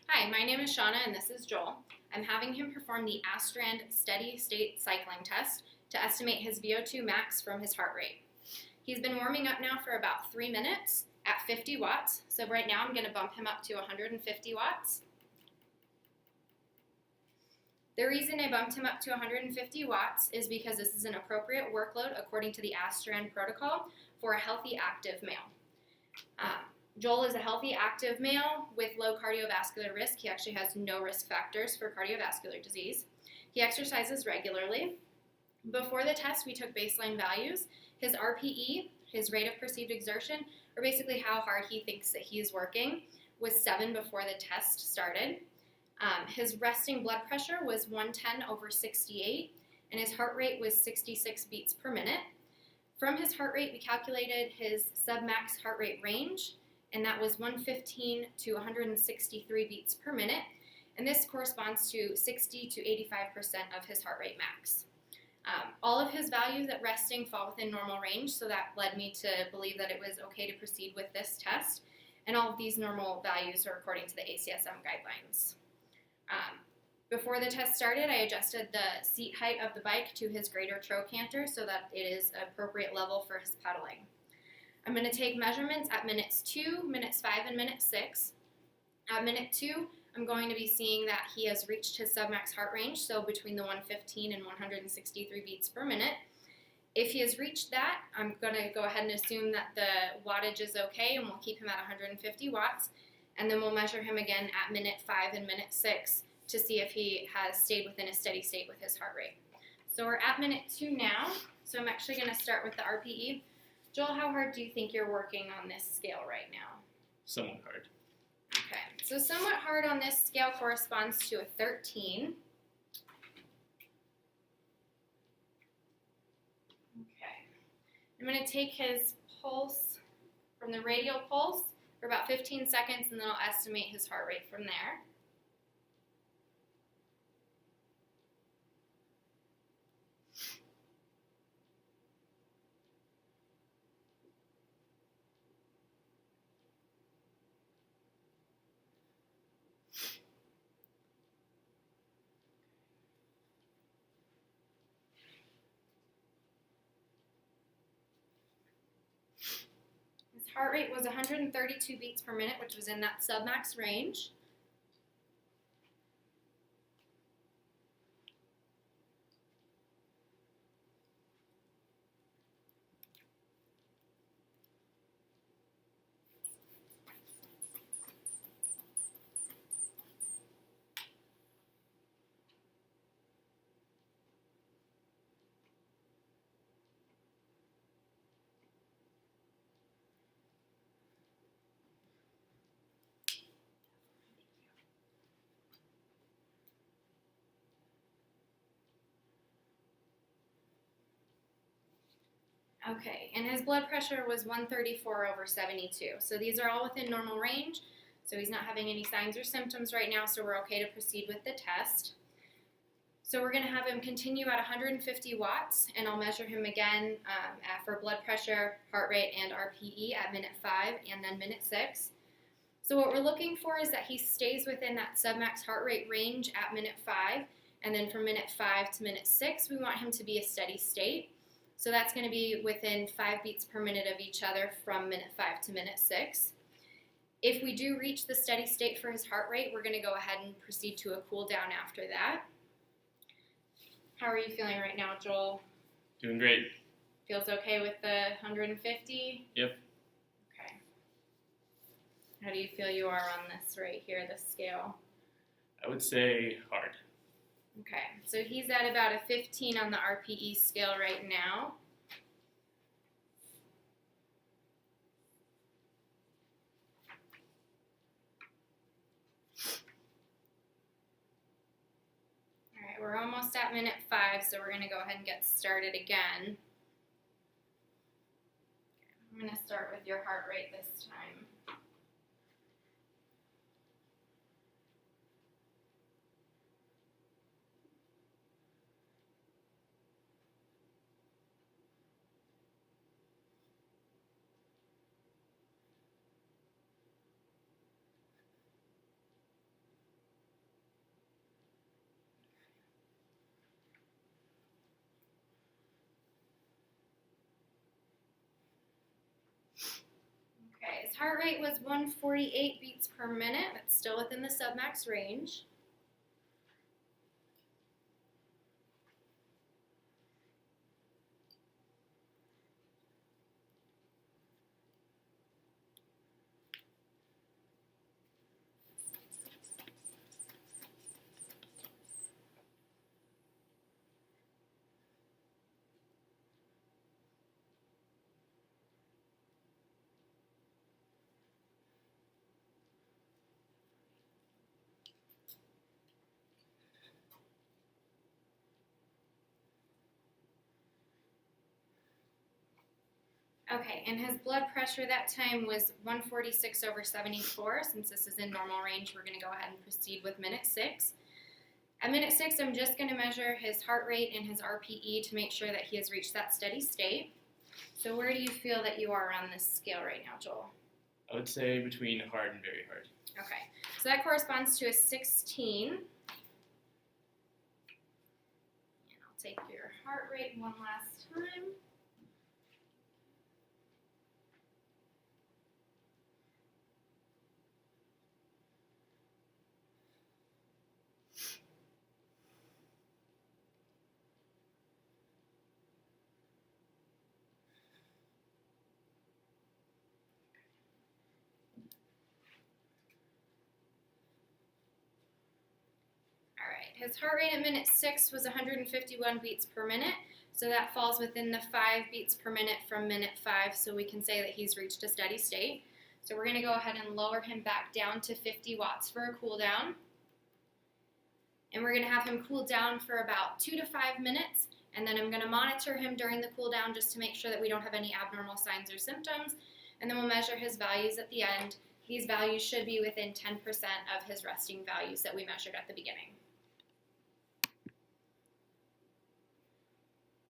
Hi, my name is Shauna and this is Joel. I'm having him perform the Astrand steady state cycling test to estimate his VO2 max from his heart rate. He's been warming up now for about 3 minutes at 50 watts. So right now I'm going to bump him up to 150 watts. The reason I bumped him up to 150 watts is because this is an appropriate workload according to the Astrand protocol for a healthy active male. Joel is a healthy active male with low cardiovascular risk. He actually has no risk factors for cardiovascular disease. He exercises regularly. Before the test, we took baseline values. His RPE, his rate of perceived exertion, or basically how hard he thinks that he is working, was 7 before the test started. His resting blood pressure was 110/68, and his heart rate was 66 beats per minute. From his heart rate, we calculated his submax heart rate range, and that was 115 to 163 beats per minute, and this corresponds to 60 to 85% of his heart rate max. All of his values at resting fall within normal range, so that led me to believe that it was okay to proceed with this test, and all of these normal values are according to the ACSM guidelines. Before the test started, I adjusted the seat height of the bike to his greater trochanter so that it is an appropriate level for his pedaling. I'm going to take measurements at minutes 2, minutes 5, and minute 6. At minute 2, I'm going to be seeing that he has reached his submax heart range, so between the 115 and 163 beats per minute. If he has reached that, I'm going to go ahead and assume that the wattage is okay, and we'll keep him at 150 watts, and then we'll measure him again at minute 5 and minute 6 to see if he has stayed within a steady state with his heart rate. So we're at minute 2 now, so I'm actually going to start with the RPE. Joel, how hard do you think you're working on this scale right now? Somewhat hard. Okay, so somewhat hard on this scale corresponds to a 13. Okay, I'm going to take his pulse from the radial pulse for about 15 seconds, and then I'll estimate his heart rate from there. His heart rate was 132 beats per minute, which was in that submax range. Okay, and his blood pressure was 134/72. So these are all within normal range. So he's not having any signs or symptoms right now, so we're okay to proceed with the test. So we're going to have him continue at 150 watts, and I'll measure him again for blood pressure, heart rate, and RPE at minute 5 and then minute 6. So what we're looking for is that he stays within that submax heart rate range at minute 5, and then from minute 5 to minute 6, we want him to be a steady state. So that's going to be within 5 beats per minute of each other from minute 5 to minute 6. If we do reach the steady state for his heart rate, we're going to go ahead and proceed to a cool down after that. How are you feeling right now, Joel? Doing great. Feels okay with the 150? Yep. Okay. How do you feel you are on this right here, this scale? I would say hard. Okay, so he's at about a 15 on the RPE scale right now. All right, we're almost at minute 5, so we're going to go ahead and get started again. I'm going to start with your heart rate this time. His heart rate was 148 beats per minute. That's still within the submax range. Okay, and his blood pressure that time was 146/74. Since this is in normal range, we're going to go ahead and proceed with minute 6. At minute 6, I'm just going to measure his heart rate and his RPE to make sure that he has reached that steady state. So where do you feel that you are on this scale right now, Joel? I would say between hard and very hard. Okay, so that corresponds to a 16. And I'll take your heart rate one last time. His heart rate at minute 6 was 151 beats per minute, so that falls within the 5 beats per minute from minute 5, so we can say that he's reached a steady state. So we're going to go ahead and lower him back down to 50 watts for a cool down. And we're going to have him cool down for about 2 to 5 minutes, and then I'm going to monitor him during the cool down just to make sure that we don't have any abnormal signs or symptoms, and then we'll measure his values at the end. These values should be within 10% of his resting values that we measured at the beginning.